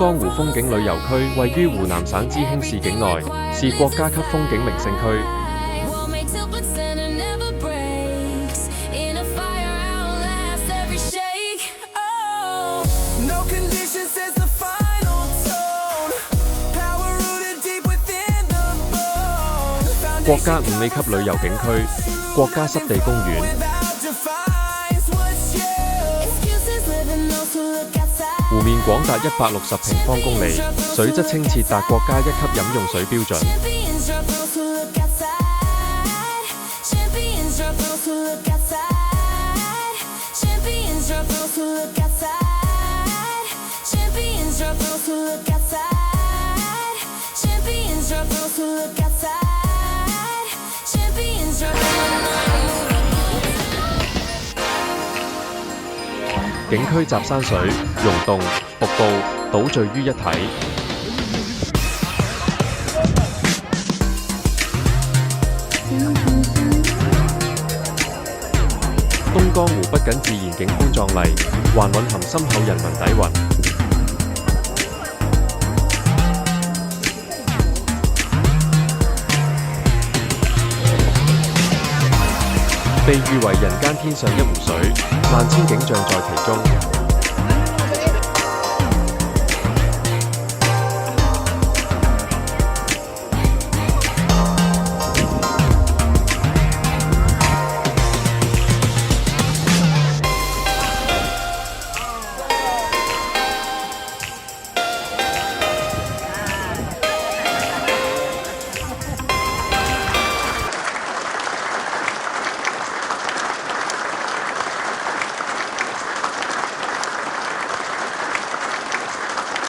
江湖風景旅遊區位於湖南省知興市境內，是國家級風景名勝區。國家5A級旅遊景區，國家濕地公園。湖面廣達160平方公里，水質清澈達國家1級飲用水標準。景區集山水、溶洞、瀑布、島聚於一體。東江湖不僅自然景觀壯麗，還蘊含深厚人文底蘊。被譽為人間天上一湖水，萬千景象在其中。